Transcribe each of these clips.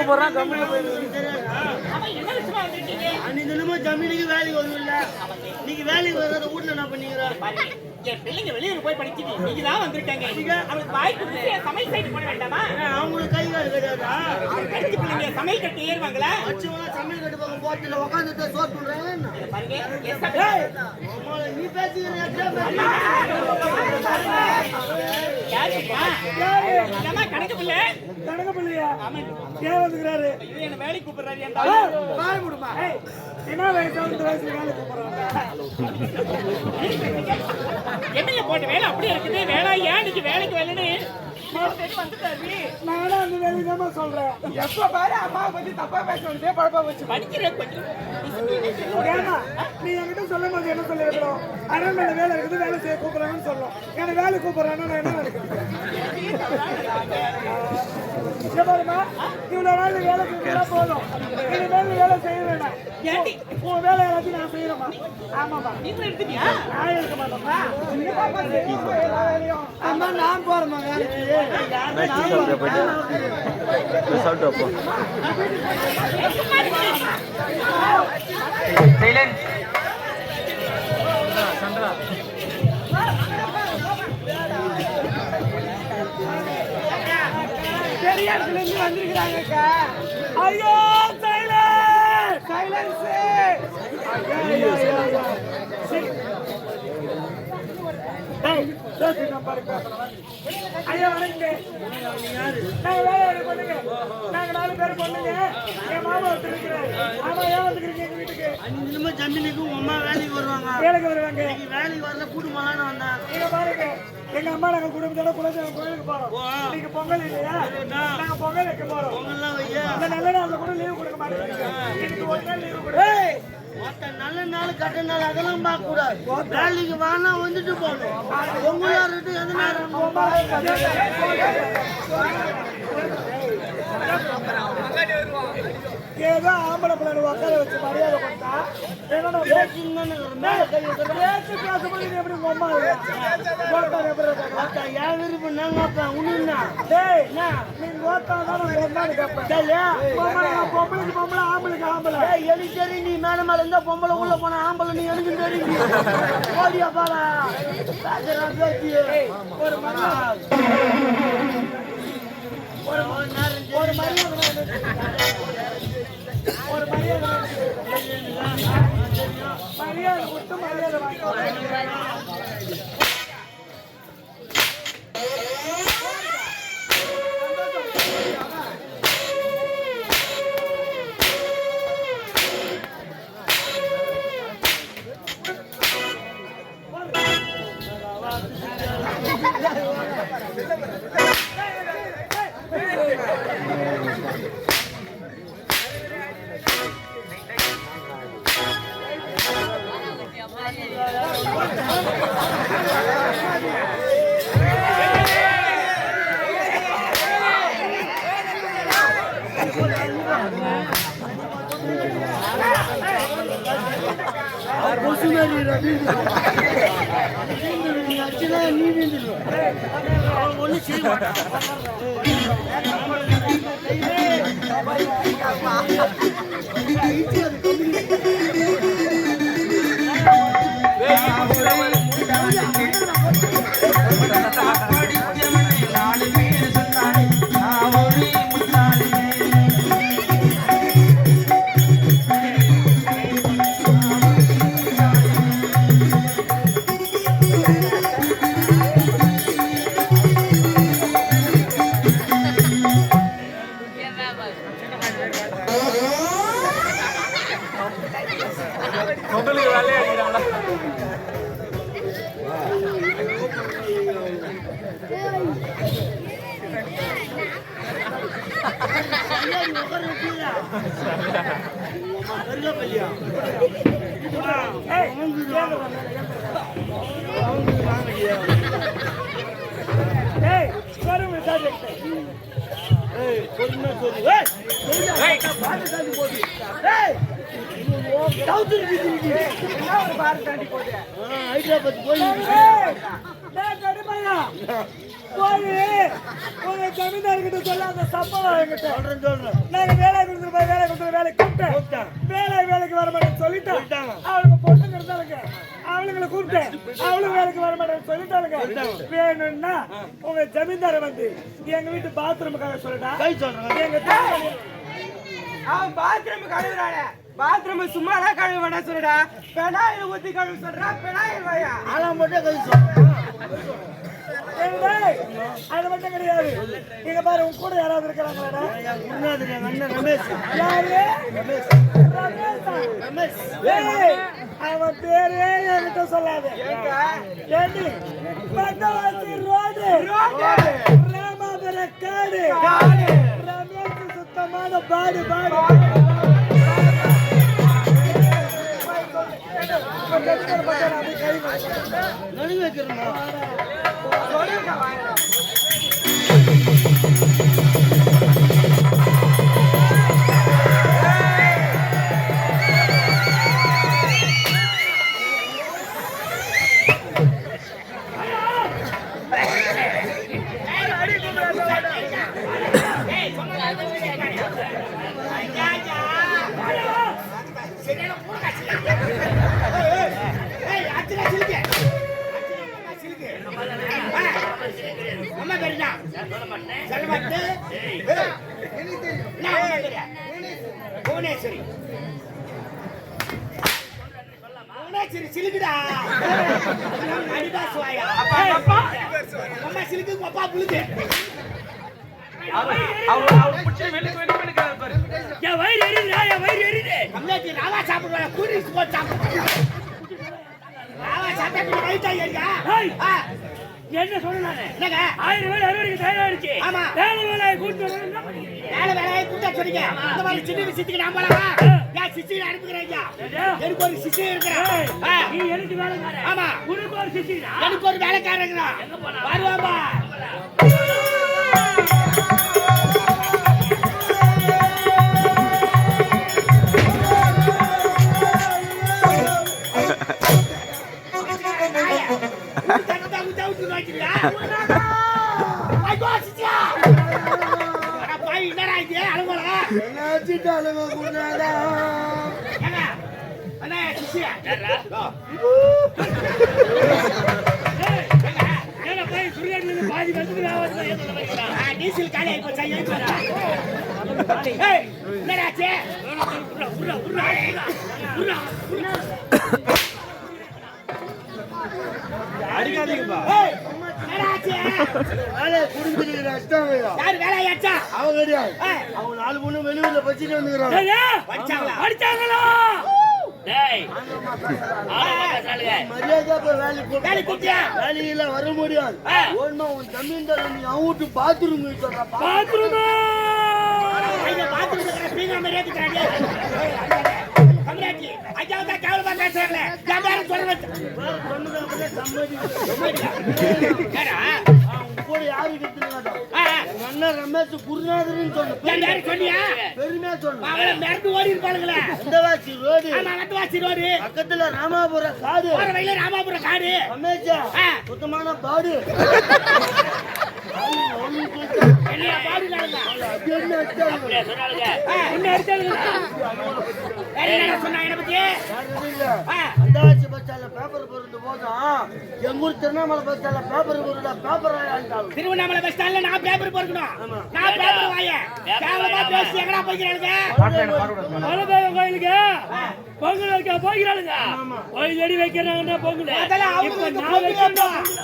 கூப்பிடுறான் கம்பெனி போயிருக்கு. அன்னைக்கு தினமும் ஜமீனுக்கு வேலைக்கு வருவில்ல, இன்னைக்கு வேலைக்கு வர்றத வீட்டுல என்ன பண்ணிக்கிறேன்? என் பிள்ளைங்க வெளியூர் போய் படிக்குது, நீங்க தான் வந்திருக்காங்க. அவளுக்கு வாய் கொடுத்து சமையல் சைடு போட வேண்டாமா? அவங்களுக்கு கை கால் கிடையாதா? படிச்சு பிள்ளைங்க சமையல் கட்டு ஏறுவாங்களா? சமையல் கட்டு பக்கம் போட்டுல உட்காந்துட்டு சோறு பண்றாங்க. நீ பேசுகிறேன் கணக்கு பிள்ளை கணக்கு பிள்ளையா ஏன் வந்துக்கிறாரு? என்ன வேலைக்கு கூப்பிடுறாரு? என்ன வயசு 20 வயசுல வேலை கூப்பிடுறாங்க? என்ன போட்ட வேலை அப்படி இருக்குது. வேலை ஏன் இன்னைக்கு வேலைக்கு வேலைன்னு வந்துட்டாரு. நானும் அந்த வேலைக்கு தான் சொல்றேன். எப்ப பாரு அம்மாவை பத்தி தப்பா பேசுறதே பழப்பா வச்சு படிக்கிறேன் கொஞ்சம். ஏமா நீ என்கிட்ட சொல்லும் போது என்ன சொல்லிருக்கிறோம்? அரண்மனை வேலை இருக்குது, வேலை செய்ய கூப்பிடுறாங்கன்னு சொல்லணும். எனக்கு வேலை கூப்பிடுறான்னு நான் என்ன நினைக்கிறேன்? பாருமா இவ்வளவு வேலை வேலை கூப்பிட்டா போதும். இது வேலை செய்ய வேண்டாம். உன் வேலை எல்லாத்தையும் நான் செய்யறேமா? ஆமாப்பா. நீங்க எடுத்துட்டியா? நான் எடுக்க மாட்டேன்ப்பா. அம்மா நான் போறேம்மா வேலைக்கு. பெரிய இடத்துல இருந்து வந்திருக்கிறாங்க. ஐயோ சைலன்ஸ் சைலன்ஸ். ஐயா வணக்கம். நாங்க வேலை பண்ணுங்க. நாங்க 4 பேர் பொண்ணுங்க. என் மாமா வந்துருக்கிறாரு. ஆமா ஏன் வந்துருக்கீங்க எங்க வீட்டுக்கு? அன்னைக்கு ஜமீனுக்கு உங்க அம்மா வேலைக்கு வருவாங்க. வேலைக்கு வருவாங்க. வேலைக்கு வரல கூட்டுமாலான்னு வந்தேன். நீங்க பாருங்க எங்க அம்மா நாங்க குடும்பத்தோட குலதெய்வம் கோயிலுக்கு போறோம். நீங்க பொங்கல் இல்லையா? நாங்க பொங்கல் வைக்க போறோம். பொங்கல்லாம் வையா அந்த நல்ல நாள்ல கூட லீவு கொடுக்க மாட்டேங்கிறீங்க. இன்னைக்கு ஒரு நாள் லீவு கொடுங்க. நல்ல நாள் கட்ட நாள் அதெல்லாம் பார்க்க கூடாது. வேலைக்கு வானா வந்துட்டு போகணும். பொங்கலா இருக்கட்டும் எந்த நேரம் ஏதோ ஆம்பளை பிள்ளை உட்கார வச்சு மரியாதை பண்ணா என்னோட பேச்சு பேசும்போது எப்படி அம்மா என் விருப்பம் நாங்க உண்மையா நீங்க ஓட்டாதான் பொம்பளைக்கு பொம்பளை ஆம்பளைக்கு ஆம்பளை. எனக்கு தெரியும் நீ மேல மேல இருந்தா பொம்பளை உள்ள போன ஆம்பளை நீ எனக்கு தெரியும். ஓடியா பாலா ஒரு மரியாதை கொடுத்து மரியாதை ஒண்ணு செய்ய மாட்டான். உங்களுக்கு வேலையை அடிக்கிறாங்களா? ஹைதராபாத் போய் போய் உங்க ஜமீன்தார்கிட்ட சொல்ல அந்த சம்பளம் என்கிட்ட சொல்றேன் நாங்க வேலை கொடுத்துருப்போம் வேலை கொடுத்துரு வேலை கூப்பிட்டேன் வேலைக்கு வர மாட்டேன்னு சொல்லிட்டாங்க அவளுக்கு பொண்ணுங்க இருந்தாலுங்க அவளுங்களை கூப்பிட்டேன் அவளும் வேலைக்கு வர மாட்டேன்னு சொல்லிட்டாளுங்க வேணும்னா உங்க ஜமீன்தாரை வந்து எங்க வீட்டு பாத்ரூமுக்காக சொல்லிட்டா எங்க அவன் பாத்ரூம் கழுவுறானே பாத்ரூம் சும்மாலாம் கழுவ வேண்டாம் சொல்லுடா பெனாயில் ஊத்தி கழுவு சொல்றா பெனாயில் வாயா ஆனா மட்டும் கை சொல்றேன் அது மட்டும் கிடையாது இங்க பாரு உன் கூட யாராவது இருக்கிறாங்களா அண்ணன் ரமேஷ் யாரு ரமேஷ் அவன் பேரே என்கிட்ட சொல்லாத ஏண்டி பட்டவாசி ரோடு ராமாபுர காடு ரமேஷ் சுத்தமான பாடு நடுவு வைக்கிறேன் சிலுக்குடா அம்மா சிலுக்கு அப்பா புழுது ராவா சாப்பிடுவாங்க கூடி போட்டு ராவா சாப்பிட்டா என்ன சொல்லுங்க என்னங்க 1000 வேலை அறுவடைக்கு தயாராகிடுச்சு. ஆமா. வேலையை கூட்டு வேலையை கூட்ட சொன்னீங்க இந்த மாதிரி சின்ன விஷயத்துக்கு நான் போலாமா ஏன் சிசியில் அனுப்புகிறேன் எனக்கு ஒரு சிசி இருக்கிறேன் நீ எனக்கு வேலைக்காரன். ஆமா உனக்கு ஒரு சிசிடா எனக்கு ஒரு வேலைக்காரன் இருக்கிறான் வருவாமா டீசல் காலி அடிக்காதீங்கப்பா அவங்க கிடையாது அவங்க 4 பொண்ணு வெளியூர்ல வச்சுட்டு வந்துக்கிறாங்க அடிச்சாங்களா மரியாதை வேலையில வர முடியாது உன் ஜமீன்தார் அவன் வீட்டு பாத்ரூம் கூட யாரு அண்ணன் ரமேஷ் குருநாதன் சொன்ன பெருமையா சொன்ன ஓடி இருப்பாளுங்களே ரோடு பக்கத்துல ராமாபுர காடு ராமாபுர காடு ரமேஷ் சுத்தமான பாடு அந்தாச்சி பச்சால பேப்பர் பொருந்து போதும் எங்கூர் திருவண்ணாமலை பச்சால பேப்பர் பொருள் பேப்பர் திருவண்ணாமலை பஸ் ஸ்டாண்ட்ல நான் பேப்பர் பொறுக்கணும் நான் பேப்பர் வாயே கேவலமா பேசி எங்கடா போய்க்கிறாளுங்க கோயிலுக்கு பொங்கல் வைக்க போய்க்கிறாளுங்க கோயில் எடி வைக்கிறாங்கன்னா பொங்கல் இப்ப நான் வைக்கிறேன்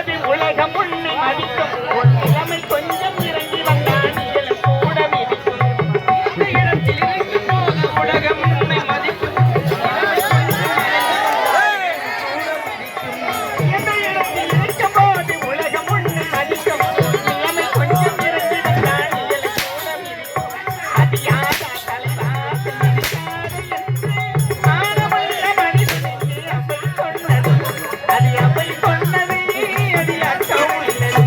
போது உலகம் உன்னை மதிக்கும் உன் நிலைமை கொஞ்சம் இறங்கி வந்தால் நீங்களும் கூட மிதிக்கும் இந்த இடத்தில் இருக்கும் போது உலகம் உன்னை மதிக்கும் இந்த இடத்தில் இருக்கும் போது உலகம் உன்னை மதிக்கும் உன் நிலைமை கொஞ்சம் இறங்கி வந்தால் நீங்களும் கூட மிதிக்கும் அது யாரா தலைவாசல் மிதிக்காது என்று மானமுள்ள மனிதனுக்கு அப்படி சொன்னது அது அப்படி சொன்னது அது அர்த்தம் உள்ளது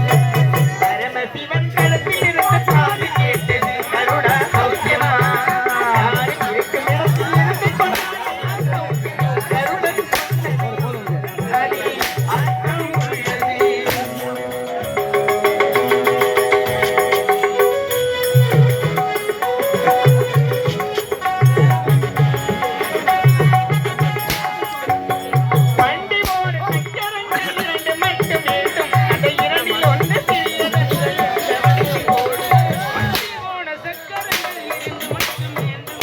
பரமசிவன் களத்தில் இருந்த சாமி கேட்டது கருணா சௌக்கியமா யாரும் இருக்கும் இடத்தில் இருந்து கருணன் சொன்னது அது அர்த்தம் உள்ளது வண்டி ஓடு சக்கரங்கள் இரண்டு மட்டும் வேண்டும் அந்த இரண்டில் ஒன்று சிறியதன்று இந்த வண்டி ஓடு வண்டி ஓட சக்கரங்கள் இரண்டு மட்டும் வேண்டும்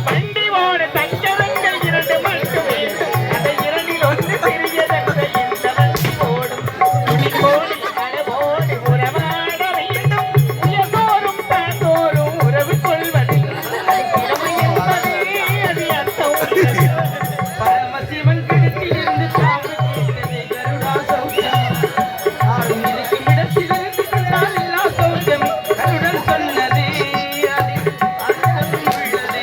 வண்டி ஓட சக்கரங்கள் இரண்டு மட்டும் வேண்டும் அந்த இரண்டில் ஒன்று சிறியதன்று இந்த வண்டி ஓடும் துணிக்கோடி மரபோடு உறவாட வேண்டும் உயர்ந்தோறும் தாழ்ந்தோறும் உறவு கொள்வதில் அது திறமை என்பது அது அர்த்தம் உள்ளது பரமசிவன் கிடத்தில் இருந்து சாமி கேட்டது கருணா சௌக்கியம் யாரும் இருக்கும் இடத்திலிருந்து கண்டால் எல்லா சௌக்கியம் கருடன் சொன்னது அது அர்த்தம் உள்ளது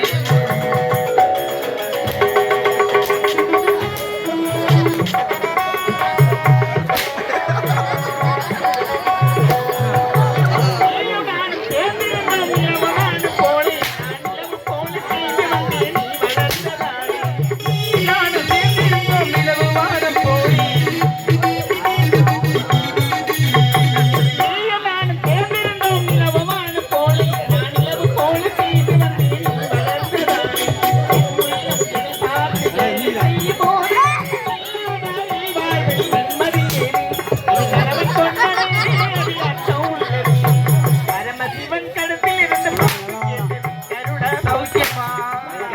நீயும் சேர்ந்திருந்தோம் நிலவான போலே நான் நிலவு போல செய்து வந்தேன் நீ வளர்ந்ததாலே நானும் சேர்ந்திருந்தோம் நிலவு வானம் போலே நீயும் நானும் சேர்ந்திருந்தோம் நிலவு வானம் போலே நான் நிலவு போல செய்து வந்தேன் நீ வளர்ந்ததாலே என் உள்ளம் என்னை பார்த்து கேலி செய்யும் போது நீ வாழ்வில் நிம்மதி ஏது இது கணவன் சொன்னதே அது அர்த்தம் உள்ளது பரமசிவன் கருத்தில் இருந்து கருட சௌக்கியமா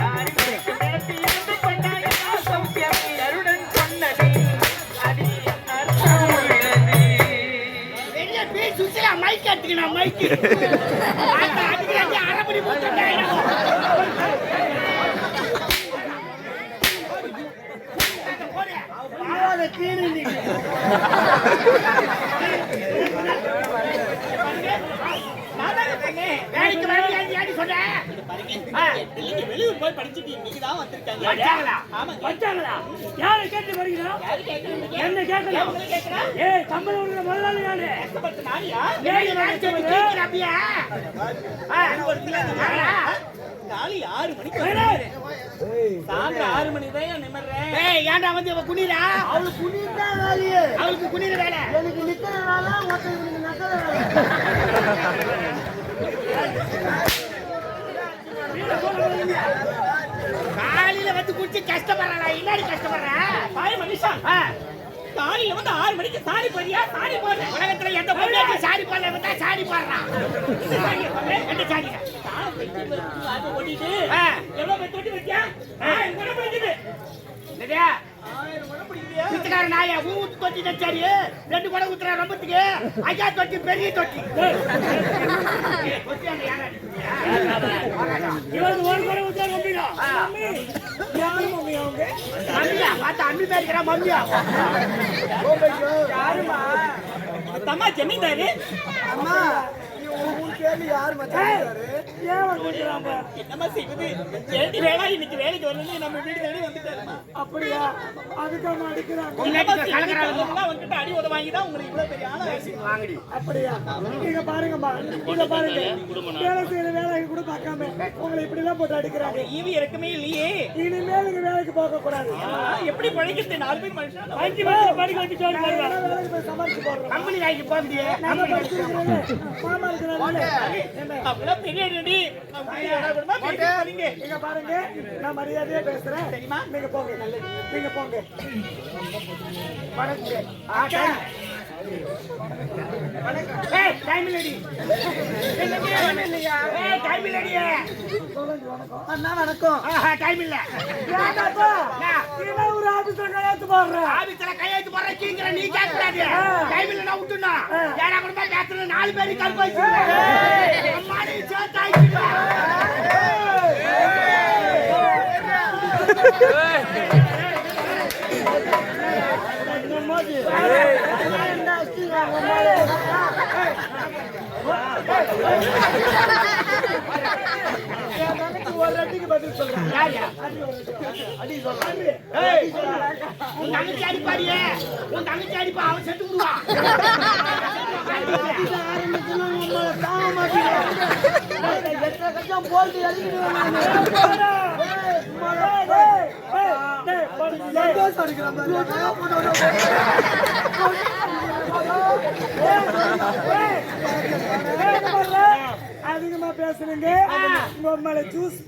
யாரும் இருக்கும் இடத்தில் இருந்து கொண்டால் எல்லா சௌக்கியம் கருடன் சொன்னது அது அர்த்தம் உள்ளது வெளிய போய் சுசிலா மைக் எடுத்துக்கணும் மைக் அதுக்கு அரைப்படி போட்டுட்டேன் வேலைக்கு வரலையான்னு சொன்னேன் வெளியூர் போய் படிச்சுட்டு இன்னைக்கு தான் வந்திருக்காங்க வச்சாங்களா? வச்சாங்களா? யாரை கேட்டு வருகிறோம்? என்ன கேட்கலாம்? ஏய், சம்பளம் கொடுக்கிற முதலாளி யாரு? நாளியா ஏய், நான் சொல்லி கேட்கிறப்பியா? காலி 6 மணிக்கு ஏய், சாயந்தரம் 6 மணி தான் நிமிர்றேன் ஏய், ஏன்டா வந்து இவ குனிரா? அவளுக்கு புரியுதா வேலையே? அவளுக்கு குனிர வேலை. எனக்கு நிக்கிற வேலை, ஒருத்தருக்கு நக்கற வேலை. காலையில வந்து குடிச்சு கஷ்டப்படுறா, என்னடி கஷ்டப்படுற? பாய் மனுஷா ஆ, காலையில வந்து 6 மணிக்கு சாரி போறியா சாரி போடுற உலகத்துல எந்த பொண்ணாச்சும் சாரி போடல வந்தா சாரி போடுறான். எந்த சாரி? அது ஓடிட்டு ஆ, எவ்வளவு பேர் தொட்டி வச்சியா 1000 குடம் பிடிக்குது என்னடியா? 1000 குடம் பிடிக்குதியா பிச்சைக்கார நாயா, ஊத்து தொட்டி தான் சரி. 2 குடம் ஊத்துறா ரொம்பத்துக்கு. ஐயா தொட்டி, பெரிய தொட்டி. ஏய், தொட்டி அந்த யானை அடிக்குறியா? இவனுக்கு ஒரு குறை ஊத்தா நம்பிடா. மம்மி, யாரு மம்மி அவங்க? மம்மியா? பார்த்தா அம்மி மாதிரி இருக்கிறா, மம்மியா? யாருமா? தம்மா ஜமீன்தாரு அம்மா, உன் கேள்வி யாரு மச்சாரு? ஏன் வந்துக்கிறாங்க? என்னம்மா செய்வது ஏடி வேளா இன்னைக்கு வேலைக்கு வரணும்னு நம்ம வீடு தேடி வந்துட்டாருமா அப்படியா? அதுக்காக அடிக்கிறாங்க. எல்லாம் வந்துட்டு அடி உத வாங்கி தான் உங்களுக்கு இவ்வளவு பெரிய ஆளா வாங்கடி. அப்படியா? இங்க பாருங்கம்மா, இங்க பாருங்க. வேலை செய்யற வேலைக்கு கூட பார்க்காம உங்களை இப்படிலாம் போட்டு அடிக்கிறாங்க. ஈவி இறக்கமே இல்லையே இனிமேல் நீங்க வேலைக்கு போக கூடாது. எப்படி பழைக்கிறது 4 பேர் மனுஷன் அஞ்சு பேர் படிக்க வச்சு சொல்லி பாருங்க. வேலைக்கு போய் சமாளிச்சு போடுறோம். கம்பெனி வேலைக்கு போக முடியாது. நாம படிச்சிருக்கிறோம். மாமா இருக்கிறாங்க. அப்படிலாம் பெரிய ரெடி வரீங்க இங்க பாருங்க, நான் மரியாதையா பேசுறேன். தெரியுமா? நீங்க போங்க. நீங்க போங்க. வணக்கம். ஆட்டா. வணக்கம். ஏய், டைம் இல்லடி டைம் இல்லடி அண்ணா வணக்கம். டைம் இல்ல ஏன்டாப்பா? நீ ஒரு ஆபீஸ்ல கையெழுத்து போடுற. ஆபீஸ்ல கையெழுத்து போடுற கீங்கற நீ கேட்கக்கூடாது டைம் இல்ல நான் விட்டுனா யாரா கூட பேசுற 4 பேருக்கு கல் போயிச்சு அம்மாடி சேத்தாயிச்சு ஒரு அடிக்கு பதில் சொல்றேன். அடி சொல்றேன். உன் தங்கச்சி அடிப்பாடியே உன் தங்கச்சி அடிப்பா அவன் செத்து விடுவான் அதிகமா பேசுறீங்க. மேல ஜூஸ்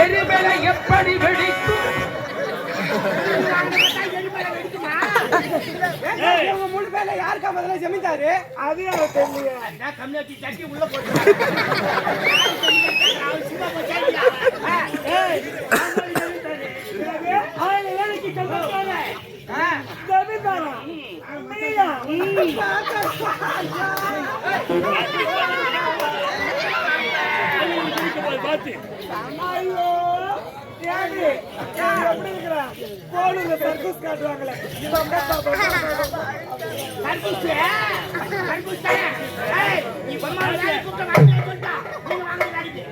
எரிமலை எப்படி வெடிக்கும் உங்க மூணு பேர்ல யாருக்கா முதல்ல ஜமீன்தாரு? அது எனக்கு தெரியல. கம்யூனிட்டி சட்டி உள்ள போட்டு வேலைக்கு கல்விக்காரன் ஜமீன்தாரா? நீயா? ஐயோ ஏடி எப்படி இருக்கிற கோலுங்க சர்க்கஸ் காட்டுவாங்களே நீ பொம்மா கூட்டம் வாங்கி சொல்லிட்டா நீங்க வாங்க அடிக்கு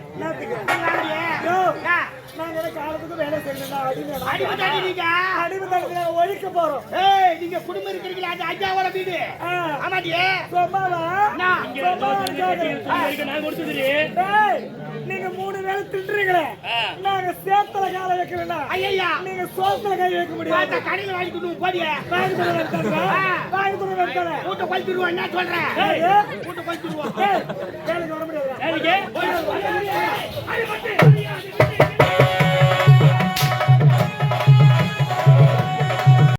நாங்க காலத்துக்கு வேலை செய்யணும் அடிபட்டாடி நீங்க அடிமை ஒழிக்க போறோம். ஏய் நீங்க குடும்பம் இருக்கிறீங்களா அது ஐயாவோட வீடு ஆமாடியே சொன்னாவா நான் கொடுத்தது நீங்க 3 வேளை திட்டுறீங்களே நாங்க சேத்துல கால வைக்கிறேன்னா ஐயா நீங்க சோத்துல கை வைக்க முடியாது. கடையில் வாங்கி கொடுத்து போடிய வாங்கி கொடுங்க வைக்கல கூட்ட கொளுத்துருவோம் என்ன சொல்றேன் கூட்ட கொளுத்துருவோம் வேலைக்கு வர முடியாது. வேலைக்கு